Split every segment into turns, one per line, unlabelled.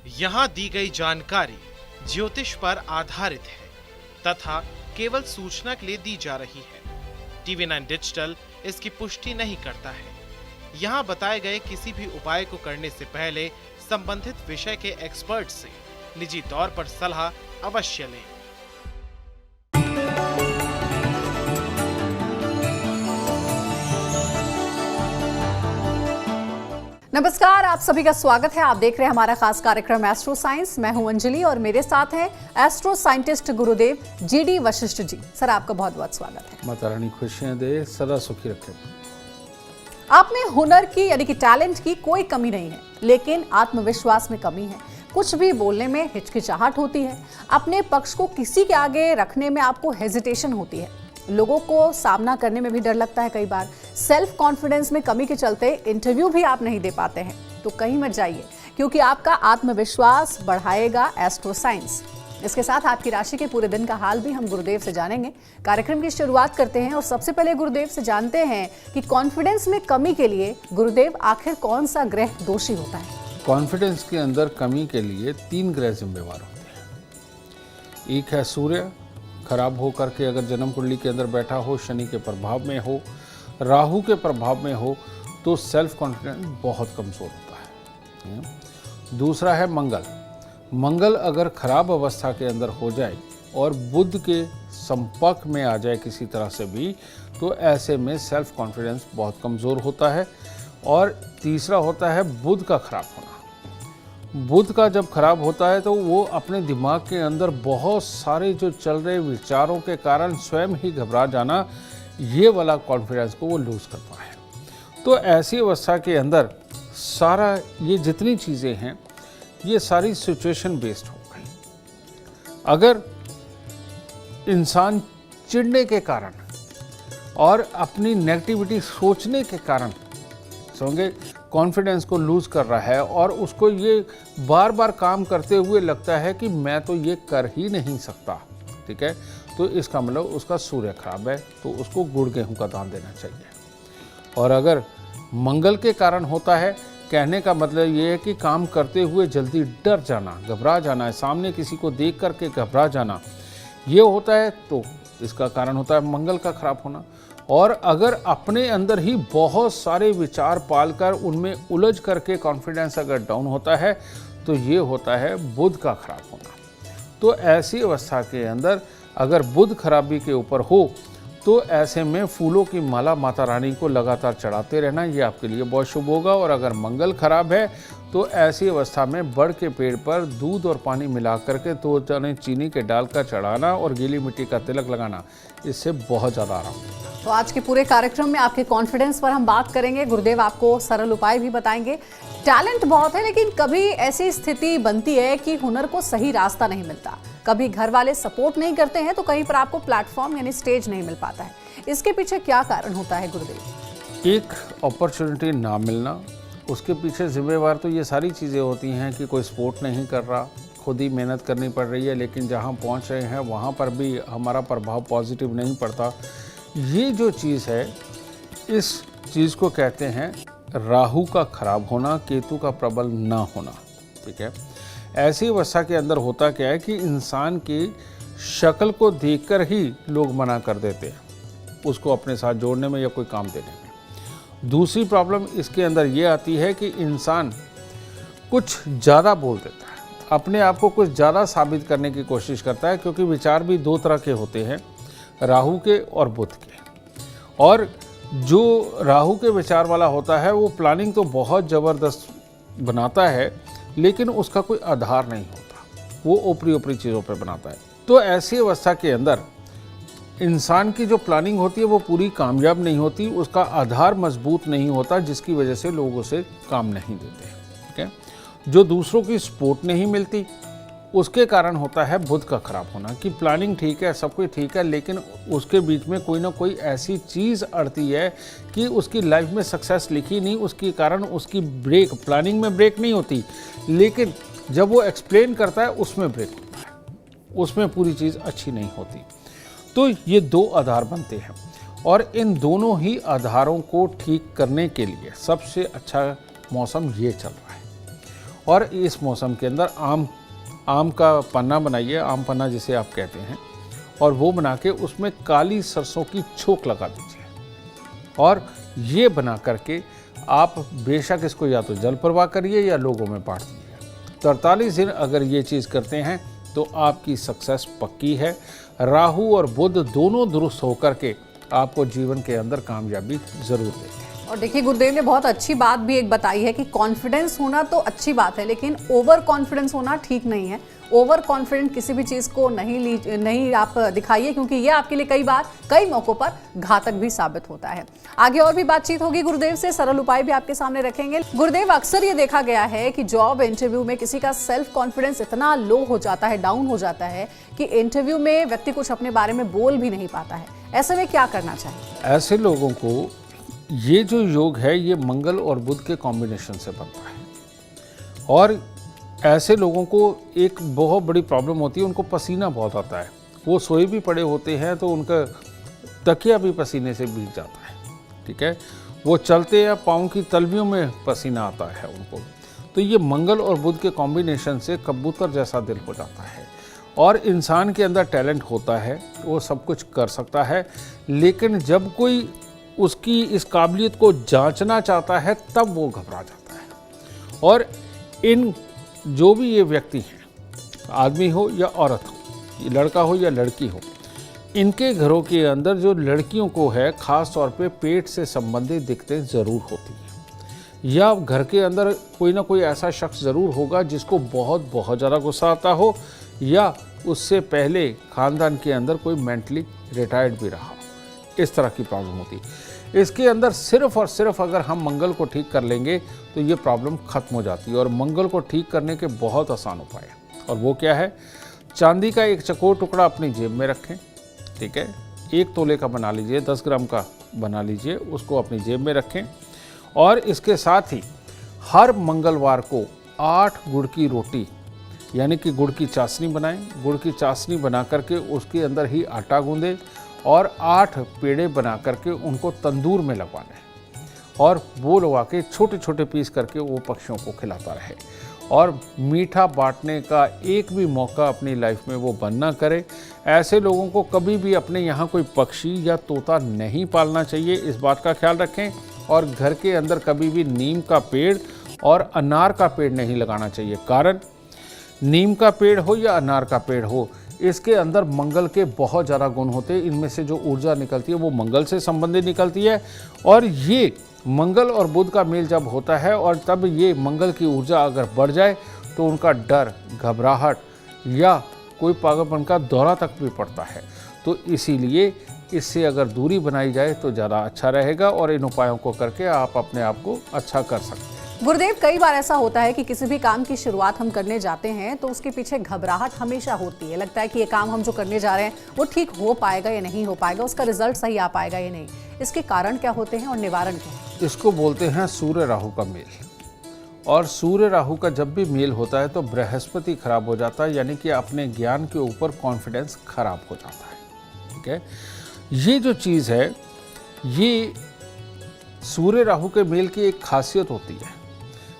यहाँ दी गई जानकारी ज्योतिष पर आधारित है तथा केवल सूचना के लिए दी जा रही है। TV9 डिजिटल इसकी पुष्टि नहीं करता है। यहाँ बताए गए किसी भी उपाय को करने से पहले संबंधित विषय के एक्सपर्ट से निजी तौर पर सलाह अवश्य लें।
नमस्कार, आप सभी का स्वागत है। आप देख रहे हैं हमारा खास कार्यक्रम एस्ट्रो साइंस। मैं हूं अंजलि और मेरे साथ हैं एस्ट्रो साइंटिस्ट गुरुदेव GD वशिष्ठ जी। सर, आपका बहुत बहुत स्वागत है।
माता रानी खुशियां दे, सदा सुखी रखे।
आप में हुनर की यानी कि टैलेंट की कोई कमी नहीं है, लेकिन आत्मविश्वास में कमी है। कुछ भी बोलने में हिचकिचाहट होती है, अपने पक्ष को किसी के आगे रखने में आपको हेजिटेशन होती है, लोगों को सामना करने में भी डर लगता है। कई बार सेल्फ कॉन्फिडेंस में कमी के चलते इंटरव्यू भी आप नहीं दे पाते हैं। तो कहीं मत जाइए, क्योंकि आपका आत्मविश्वास बढ़ाएगा एस्ट्रो साइंस। इसके साथ आपकी राशि के पूरे दिन का हाल भी हम गुरुदेव से जानेंगे। कार्यक्रम की शुरुआत करते हैं और सबसे पहले गुरुदेव से जानते हैं कि कॉन्फिडेंस में कमी के लिए गुरुदेव आखिर कौन सा ग्रह दोषी होता है?
कॉन्फिडेंस के अंदर कमी के लिए 3 ग्रह जिम्मेवार होते हैं। एक है सूर्य, खराब हो करके अगर जन्म कुंडली के अंदर बैठा हो, शनि के प्रभाव में हो, राहु के प्रभाव में हो, तो सेल्फ कॉन्फिडेंस बहुत कमजोर होता है। दूसरा है मंगल। मंगल अगर खराब अवस्था के अंदर हो जाए और बुध के संपर्क में आ जाए किसी तरह से भी, तो ऐसे में सेल्फ कॉन्फिडेंस बहुत कमजोर होता है। और तीसरा होता है बुध का खराब होना। बुध का जब खराब होता है तो वो अपने दिमाग के अंदर बहुत सारे जो चल रहे विचारों के कारण स्वयं ही घबरा जाना, ये वाला कॉन्फिडेंस को वो लूज करता है। तो ऐसी अवस्था के अंदर सारा ये जितनी चीज़ें हैं, ये सारी सिचुएशन बेस्ड हो गई। अगर इंसान चिढ़ने के कारण और अपनी नेगेटिविटी सोचने के कारण समझे कॉन्फिडेंस को लूज कर रहा है और उसको ये बार बार काम करते हुए लगता है कि मैं तो ये कर ही नहीं सकता, ठीक है, तो इसका मतलब उसका सूर्य खराब है, तो उसको गुड़ गेहूं का दान देना चाहिए। और अगर मंगल के कारण होता है, कहने का मतलब ये है कि काम करते हुए जल्दी डर जाना, घबरा जाना है, सामने किसी को देख करके घबरा जाना, ये होता है, तो इसका कारण होता है मंगल का खराब होना। और अगर अपने अंदर ही बहुत सारे विचार पालकर उनमें उलझ करके कॉन्फिडेंस अगर डाउन होता है, तो ये होता है बुध का खराब होना। तो ऐसी अवस्था के अंदर अगर बुध खराबी के ऊपर हो, तो ऐसे में फूलों की माला माता रानी को लगातार चढ़ाते रहना, ये आपके लिए बहुत शुभ होगा। और अगर मंगल खराब है, तो ऐसी अवस्था में बड़ के पेड़ पर दूध और पानी मिला करके 2 चने चीनी के डाल का चढ़ाना और गीली मिट्टी का तिलक लगाना, इससे बहुत ज़्यादा आराम होगा।
तो आज के पूरे कार्यक्रम में आपके कॉन्फिडेंस पर हम बात करेंगे। गुरुदेव आपको सरल उपाय भी बताएंगे। टैलेंट बहुत है, लेकिन कभी ऐसी स्थिति बनती है कि हुनर को सही रास्ता नहीं मिलता, कभी घर वाले सपोर्ट नहीं करते हैं, तो कहीं पर आपको प्लेटफॉर्म यानी स्टेज नहीं मिल पाता है। इसके पीछे क्या कारण होता है गुरुदेव?
एक अपॉर्चुनिटी ना मिलना, उसके पीछे जिम्मेवार तो ये सारी चीज़ें होती हैं कि कोई सपोर्ट नहीं कर रहा, खुद ही मेहनत करनी पड़ रही है, लेकिन जहाँ पहुँच रहे हैं वहाँ पर भी हमारा प्रभाव पॉजिटिव नहीं पड़ता। ये जो चीज़ है, इस चीज़ को कहते हैं राहु का खराब होना, केतु का प्रबल ना होना, ठीक है। ऐसी अवस्था के अंदर होता क्या है कि इंसान की शक्ल को देखकर ही लोग मना कर देते हैं उसको अपने साथ जोड़ने में या कोई काम देने में। दूसरी प्रॉब्लम इसके अंदर ये आती है कि इंसान कुछ ज़्यादा बोल देता है, अपने आप को कुछ ज़्यादा साबित करने की कोशिश करता है, क्योंकि विचार भी 2 तरह के होते हैं, राहु के और बुध के। और जो राहु के विचार वाला होता है, वो प्लानिंग तो बहुत ज़बरदस्त बनाता है, लेकिन उसका कोई आधार नहीं होता, वो ऊपरी ऊपरी चीज़ों पे बनाता है। तो ऐसी अवस्था के अंदर इंसान की जो प्लानिंग होती है वो पूरी कामयाब नहीं होती, उसका आधार मजबूत नहीं होता, जिसकी वजह से लोग उसे काम नहीं देते, ठीक है। जो दूसरों की सपोर्ट नहीं मिलती, उसके कारण होता है बुध का खराब होना, कि प्लानिंग ठीक है, सब कुछ ठीक है, लेकिन उसके बीच में कोई ना कोई ऐसी चीज़ अड़ती है कि उसकी लाइफ में सक्सेस लिखी नहीं, उसके कारण उसकी प्लानिंग में ब्रेक नहीं होती, लेकिन जब वो एक्सप्लेन करता है उसमें ब्रेक होता है, उसमें पूरी चीज़ अच्छी नहीं होती। तो ये 2 आधार बनते हैं, और इन दोनों ही आधारों को ठीक करने के लिए सबसे अच्छा मौसम ये चल रहा है। और इस मौसम के अंदर आम का पन्ना बनाइए, आम पन्ना जिसे आप कहते हैं, और वो बना के उसमें काली सरसों की छोक लगा दीजिए। और ये बना करके आप बेशक इसको या तो जल प्रवाह करिए या लोगों में बांट दीजिए। 43 दिन अगर ये चीज़ करते हैं तो आपकी सक्सेस पक्की है। राहु और बुध दोनों दुरुस्त होकर के आपको जीवन के अंदर कामयाबी जरूर देंगे।
और देखिए, गुरुदेव ने बहुत अच्छी बात भी एक बताई है कि कॉन्फिडेंस होना तो अच्छी बात है, लेकिन ओवर कॉन्फिडेंस होना ठीक नहीं है। ओवर कॉन्फिडेंट किसी भी चीज़ को नहीं आप दिखाइए, क्योंकि ये आपके लिए कई मौकों पर घातक भी साबित होता है। आगे और भी बातचीत होगी गुरुदेव से, सरल उपाय भी आपके सामने रखेंगे। गुरुदेव, अक्सर ये देखा गया है कि जॉब इंटरव्यू में किसी का सेल्फ कॉन्फिडेंस इतना लो हो जाता है, डाउन हो जाता है कि इंटरव्यू में व्यक्ति कुछ अपने बारे में बोल भी नहीं पाता है। ऐसे में क्या करना चाहिए?
ऐसे लोगों को ये जो योग है ये मंगल और बुध के कॉम्बिनेशन से बनता है। और ऐसे लोगों को एक बहुत बड़ी प्रॉब्लम होती है, उनको पसीना बहुत आता है। वो सोए भी पड़े होते हैं तो उनका तकिया भी पसीने से भीग जाता है, ठीक है। वो चलते या पाँव की तलवियों में पसीना आता है उनको। तो ये मंगल और बुध के कॉम्बिनेशन से कबूतर जैसा दिल हो जाता है। और इंसान के अंदर टैलेंट होता है, वो सब कुछ कर सकता है, लेकिन जब कोई उसकी इस काबिलियत को जांचना चाहता है तब वो घबरा जाता है। और इन जो भी ये व्यक्ति हैं, आदमी हो या औरत हो, ये लड़का हो या लड़की हो, इनके घरों के अंदर जो लड़कियों को है ख़ास तौर पे पेट से संबंधित दिक्कतें ज़रूर होती हैं। या घर के अंदर कोई ना कोई ऐसा शख्स ज़रूर होगा जिसको बहुत ज़्यादा गुस्सा आता हो, या उससे पहले ख़ानदान के अंदर कोई मेंटली रिटायर्ड भी रहा, इस तरह की प्रॉब्लम होती है। इसके अंदर सिर्फ और सिर्फ अगर हम मंगल को ठीक कर लेंगे तो ये प्रॉब्लम ख़त्म हो जाती है। और मंगल को ठीक करने के बहुत आसान उपाय है। और वो क्या है? चांदी का एक चकोर टुकड़ा अपनी जेब में रखें, ठीक है। 1 तोले का बना लीजिए, 10 ग्राम का बना लीजिए, उसको अपनी जेब में रखें। और इसके साथ ही हर मंगलवार को 8 गुड़ की रोटी यानी कि गुड़ की चाशनी बनाएं। गुड़ की चाशनी बना करके उसके अंदर ही आटा गूंदें और 8 पेड़े बना करके उनको तंदूर में लगवा लें। और वो लगा के छोटे छोटे पीस करके वो पक्षियों को खिलाता रहे। और मीठा बांटने का एक भी मौका अपनी लाइफ में वो बंद ना करे। ऐसे लोगों को कभी भी अपने यहाँ कोई पक्षी या तोता नहीं पालना चाहिए, इस बात का ख्याल रखें। और घर के अंदर कभी भी नीम का पेड़ और अनार का पेड़ नहीं लगाना चाहिए। कारण नीम का पेड़ हो या अनार का पेड़ हो, इसके अंदर मंगल के बहुत ज़्यादा गुण होते हैं। इनमें से जो ऊर्जा निकलती है वो मंगल से संबंधित निकलती है। और ये मंगल और बुध का मेल जब होता है और तब ये मंगल की ऊर्जा अगर बढ़ जाए तो उनका डर, घबराहट या कोई पागलपन का दौरा तक भी पड़ता है। तो इसीलिए इससे अगर दूरी बनाई जाए तो ज़्यादा अच्छा रहेगा। और इन उपायों को करके आप अपने आप को अच्छा कर सकते हैं।
गुरुदेव, कई बार ऐसा होता है कि किसी भी काम की शुरुआत हम करने जाते हैं तो उसके पीछे घबराहट हमेशा होती है। लगता है कि ये काम हम जो करने जा रहे हैं वो ठीक हो पाएगा या नहीं हो पाएगा, उसका रिजल्ट सही आ पाएगा या नहीं। इसके कारण क्या होते हैं और निवारण क्या है?
इसको बोलते हैं सूर्य राहु का मेल। और सूर्य राहु का जब भी मेल होता है तो बृहस्पति खराब हो जाता है, यानी कि अपने ज्ञान के ऊपर कॉन्फिडेंस खराब हो जाता है, ठीक है। ये जो चीज़ है, ये सूर्य राहु के मेल की एक खासियत होती है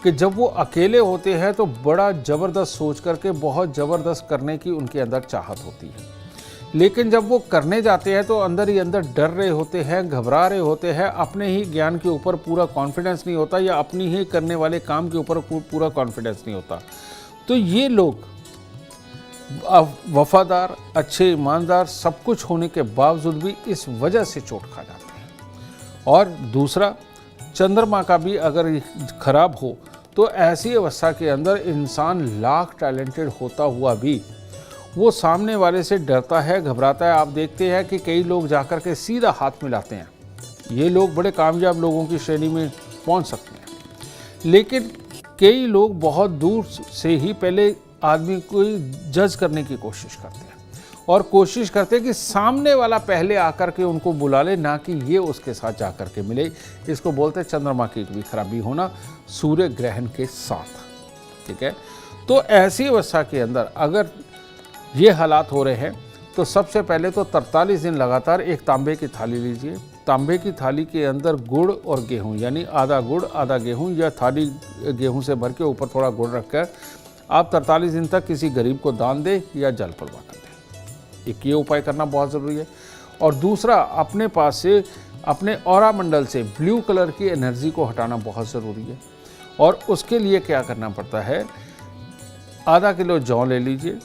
कि जब वो अकेले होते हैं तो बड़ा ज़बरदस्त सोच करके बहुत ज़बरदस्त करने की उनके अंदर चाहत होती है। लेकिन जब वो करने जाते हैं तो अंदर ही अंदर डर रहे होते हैं, घबरा रहे होते हैं, अपने ही ज्ञान के ऊपर पूरा कॉन्फिडेंस नहीं होता या अपनी ही करने वाले काम के ऊपर पूरा कॉन्फिडेंस नहीं होता। तो ये लोग वफादार, अच्छे, ईमानदार सब कुछ होने के बावजूद भी इस वजह से चोट खा जाते हैं। और दूसरा, चंद्रमा का भी अगर खराब हो तो ऐसी अवस्था के अंदर इंसान लाख टैलेंटेड होता हुआ भी वो सामने वाले से डरता है, घबराता है। आप देखते हैं कि कई लोग जाकर के सीधा हाथ मिलाते हैं। ये लोग बड़े कामयाब लोगों की श्रेणी में पहुंच सकते हैं। लेकिन कई लोग बहुत दूर से ही पहले आदमी को जज करने की कोशिश करते हैं और कोशिश करते हैं कि सामने वाला पहले आकर के उनको बुला ले, ना कि ये उसके साथ जाकर के मिले। इसको बोलते हैं चंद्रमा की भी खराबी होना सूर्य ग्रहण के साथ, ठीक है। तो ऐसी अवस्था के अंदर अगर ये हालात हो रहे हैं तो सबसे पहले तो 43 दिन लगातार एक तांबे की थाली लीजिए, तांबे की थाली के अंदर गुड़ और गेहूं, यानी आधा गुड़ आधा गेहूं, या थाली गेहूं से भर के ऊपर थोड़ा गुड़ रखकर आप 43 दिन तक किसी गरीब को दान दें या जल प्रवाह कर दें। एक ये उपाय करना बहुत ज़रूरी है। और दूसरा, अपने पास से अपने ऑरा मंडल से ब्लू कलर की एनर्जी को हटाना बहुत ज़रूरी है। और उसके लिए क्या करना पड़ता है, आधा किलो जौ ले लीजिए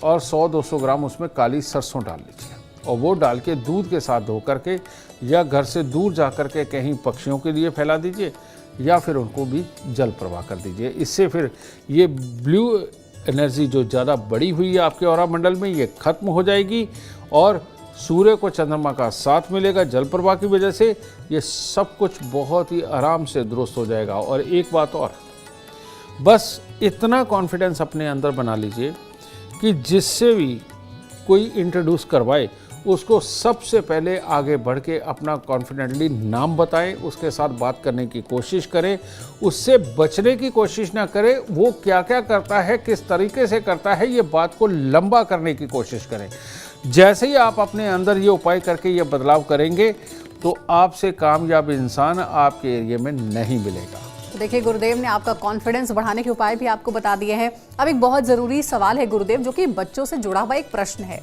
और 100-200 ग्राम उसमें काली सरसों डाल लीजिए और वो डाल के दूध के साथ धो करके या घर से दूर जा कर के कहीं पक्षियों के लिए फैला दीजिए या फिर उनको भी जल प्रवाह कर दीजिए। इससे फिर ये ब्लू एनर्जी जो ज़्यादा बड़ी हुई है आपके ऑरा मंडल में, ये खत्म हो जाएगी और सूर्य को चंद्रमा का साथ मिलेगा जल प्रवाह की वजह से। ये सब कुछ बहुत ही आराम से दुरुस्त हो जाएगा। और एक बात और, बस इतना कॉन्फिडेंस अपने अंदर बना लीजिए कि जिससे भी कोई इंट्रोड्यूस करवाए उसको सबसे पहले आगे बढ़ के अपना कॉन्फिडेंटली नाम बताएं, उसके साथ बात करने की कोशिश करें, उससे बचने की कोशिश ना करें। वो क्या क्या करता है, किस तरीके से करता है, ये बात को लंबा करने की कोशिश करें। जैसे ही आप अपने अंदर ये उपाय करके ये बदलाव करेंगे तो आपसे कामयाब इंसान आपके एरिया में नहीं मिलेगा।
तो देखिए, गुरुदेव ने आपका कॉन्फिडेंस बढ़ाने के उपाय भी आपको बता दिए हैं। अब एक बहुत जरूरी सवाल है गुरुदेव, जो कि बच्चों से जुड़ा हुआ एक प्रश्न है।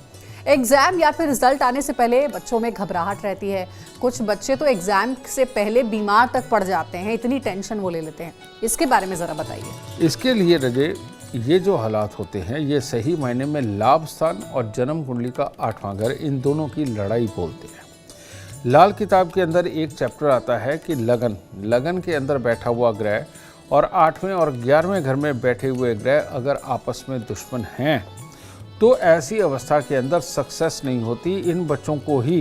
एग्जाम या फिर रिजल्ट आने से पहले बच्चों में घबराहट रहती है। कुछ बच्चे तो एग्जाम से पहले बीमार तक पड़ जाते हैं, इतनी टेंशन वो ले लेते हैं। इसके बारे में जरा बताइए।
इसके लिए रजे, ये जो हालात होते हैं ये सही मायने में लाभ स्थान और जन्म कुंडली का 8वां घर, इन दोनों की लड़ाई बोलते हैं। लाल किताब के अंदर एक चैप्टर आता है कि लगन के अंदर बैठा हुआ ग्रह और 8वें और 11वें घर में बैठे हुए ग्रह अगर आपस में दुश्मन हैं तो ऐसी अवस्था के अंदर सक्सेस नहीं होती। इन बच्चों को ही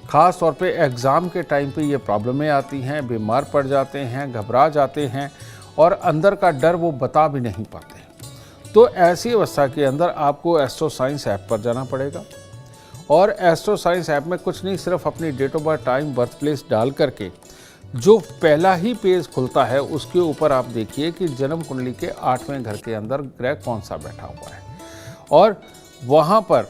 ख़ास तौर पे एग्ज़ाम के टाइम पे ये प्रॉब्लमें आती हैं, बीमार पड़ जाते हैं, घबरा जाते हैं और अंदर का डर वो बता भी नहीं पाते। तो ऐसी अवस्था के अंदर आपको एस्ट्रो साइंस ऐप पर जाना पड़ेगा और एस्ट्रो साइंस ऐप में कुछ नहीं, सिर्फ अपनी date of birth, time, birth place डाल करके जो पहला ही पेज खुलता है उसके ऊपर आप देखिए कि जन्म कुंडली के 8वें घर के अंदर ग्रह कौन सा बैठा हुआ है और वहाँ पर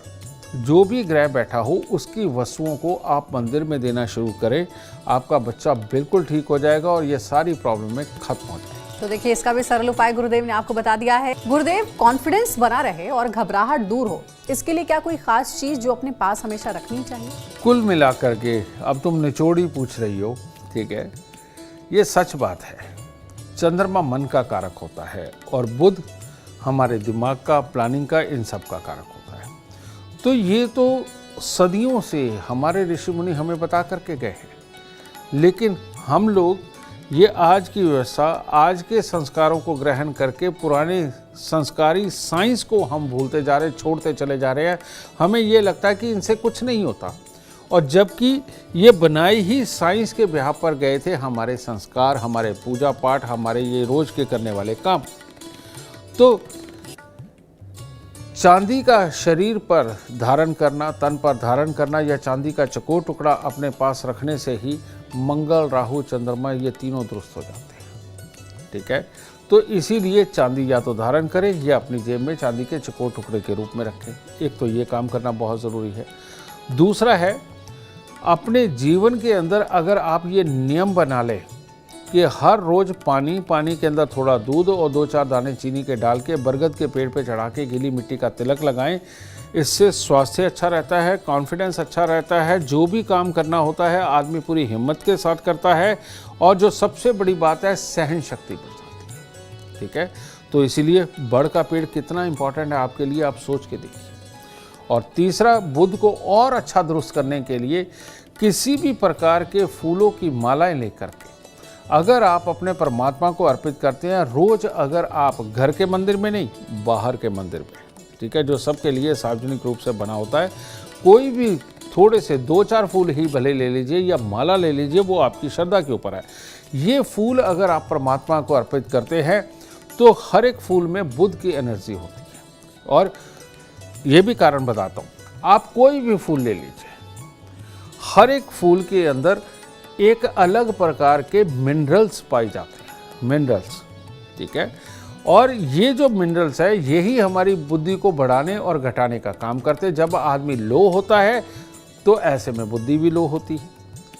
जो भी ग्रह बैठा हो उसकी वस्तुओं को आप मंदिर में देना शुरू करें। आपका बच्चा बिल्कुल ठीक हो जाएगा और ये सारी प्रॉब्लमें खत्म हो जाएगी।
तो देखिए, इसका भी सरल उपाय गुरुदेव ने आपको बता दिया है। गुरुदेव, कॉन्फिडेंस बना रहे और घबराहट दूर हो, इसके लिए क्या कोई खास चीज जो अपने पास हमेशा रखनी चाहिए?
कुल मिलाकर के, अब तुम निचोड़ ही पूछ रही हो, ठीक है, ये सच बात है। चंद्रमा मन का कारक होता है और बुध हमारे दिमाग का, प्लानिंग का, इन सब का कारक होता है। तो ये तो सदियों से हमारे ऋषि मुनि हमें बता करके गए हैं, लेकिन हम लोग ये आज की व्यवस्था, आज के संस्कारों को ग्रहण करके पुराने संस्कारी साइंस को हम भूलते जा रहे हैं, छोड़ते चले जा रहे हैं। हमें ये लगता है कि इनसे कुछ नहीं होता, और जबकि ये बनाई ही साइंस के बिहार पर गए थे हमारे संस्कार, हमारे पूजा पाठ, हमारे ये रोज के करने वाले काम। तो चांदी का शरीर पर धारण करना, तन पर धारण करना या चांदी का चकोर टुकड़ा अपने पास रखने से ही मंगल, राहु, चंद्रमा ये तीनों दुरुस्त हो जाते हैं, ठीक है। तो इसीलिए चांदी या तो धारण करें या अपनी जेब में चांदी के चकोर टुकड़े के रूप में रखें। एक तो ये काम करना बहुत ज़रूरी है। दूसरा है, अपने जीवन के अंदर अगर आप ये नियम बना लें कि हर रोज़ पानी के अंदर थोड़ा दूध और 2-4 दाने चीनी के डाल के बरगद के पेड़ पे चढ़ा के गीली मिट्टी का तिलक लगाएं, इससे स्वास्थ्य अच्छा रहता है, कॉन्फिडेंस अच्छा रहता है, जो भी काम करना होता है आदमी पूरी हिम्मत के साथ करता है और जो सबसे बड़ी बात है, सहन शक्ति बढ़ जाती है, ठीक है। तो इसीलिए बड़ का पेड़ कितना इंपॉर्टेंट है आपके लिए, आप सोच के देखिए। और तीसरा, बुध को और अच्छा दुरुस्त करने के लिए किसी भी प्रकार के फूलों की मालाएं लेकर के अगर आप अपने परमात्मा को अर्पित करते हैं रोज, अगर आप घर के मंदिर में नहीं, बाहर के मंदिर में, ठीक है, जो सबके लिए सार्वजनिक रूप से बना होता है, कोई भी थोड़े से 2-4 फूल ही भले ले लीजिए या माला ले लीजिए, वो आपकी श्रद्धा के ऊपर है। ये फूल अगर आप परमात्मा को अर्पित करते हैं तो हर एक फूल में बुध की एनर्जी होती है। और ये भी कारण बताता हूँ, आप कोई भी फूल ले लीजिए, हर एक फूल के अंदर एक अलग प्रकार के मिनरल्स पाए जाते हैं, मिनरल्स, ठीक है। और ये जो मिनरल्स है यही हमारी बुद्धि को बढ़ाने और घटाने का काम करते हैं। जब आदमी लो होता है तो ऐसे में बुद्धि भी लो होती है,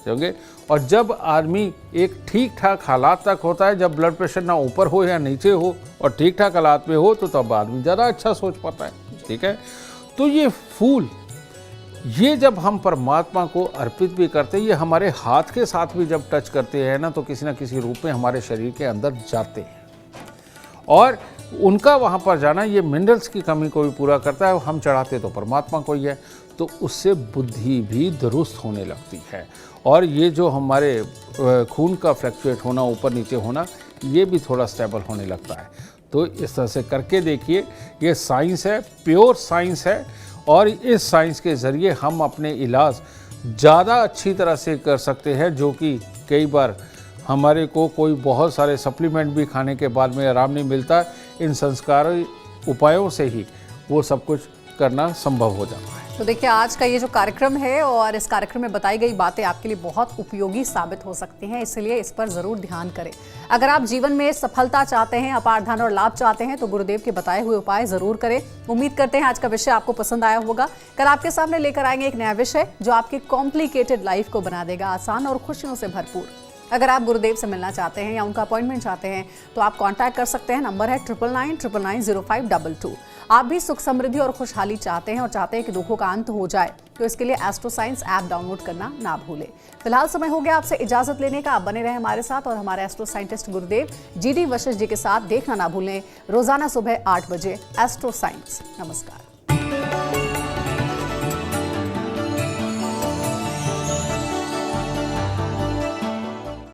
जानते होंगे। और जब आदमी एक ठीक ठाक हालात तक होता है, जब ब्लड प्रेशर ना ऊपर हो या नीचे हो और ठीक ठाक हालात में हो, तो तब आदमी ज़्यादा अच्छा सोच पाता है। ठीक है, तो ये फूल, ये जब हम परमात्मा को अर्पित भी करते हैं, ये हमारे हाथ के साथ भी जब टच करते हैं ना, तो किसी ना किसी रूप में हमारे शरीर के अंदर जाते हैं और उनका वहाँ पर जाना ये मिनरल्स की कमी को भी पूरा करता है। हम चढ़ाते तो परमात्मा को ही है, तो उससे बुद्धि भी दुरुस्त होने लगती है और ये जो हमारे खून का फ्लक्चुएट होना, ऊपर नीचे होना, ये भी थोड़ा स्टेबल होने लगता है। तो इस तरह से करके देखिए, ये साइंस है, प्योर साइंस है और इस साइंस के ज़रिए हम अपने इलाज ज़्यादा अच्छी तरह से कर सकते हैं, जो कि कई बार हमारे को कोई बहुत सारे सप्लीमेंट भी खाने के बाद में आराम नहीं मिलता। इन संस्कारी उपायों से ही वो सब कुछ करना संभव हो जाता है।
तो देखिए, आज का ये जो कार्यक्रम है और इस कार्यक्रम में बताई गई बातें आपके लिए बहुत उपयोगी साबित हो सकती हैं, इसलिए इस पर जरूर ध्यान करें। अगर आप जीवन में सफलता चाहते हैं, अपार धन और लाभ चाहते हैं, तो गुरुदेव के बताए हुए उपाय जरूर करें। उम्मीद करते हैं आज का विषय आपको पसंद आया होगा। कल आपके सामने लेकर आएंगे एक नया विषय जो आपकी कॉम्प्लिकेटेड लाइफ को बना देगा आसान और खुशियों से भरपूर। अगर आप गुरुदेव से मिलना चाहते हैं या उनका अपॉइंटमेंट चाहते हैं तो आप कांटेक्ट कर सकते हैं। नंबर है 9999990522। आप भी सुख समृद्धि और खुशहाली चाहते हैं और चाहते हैं कि दुखों का अंत हो जाए, तो इसके लिए एस्ट्रो साइंस ऐप डाउनलोड करना ना भूलें। फिलहाल समय हो गया आपसे इजाजत लेने का। आप बने रहे हमारे साथ और हमारे एस्ट्रो साइंटिस्ट गुरुदेव GD वशिष्ठ जी के साथ देखना ना भूलें रोजाना सुबह 8 बजे एस्ट्रो साइंस। नमस्कार।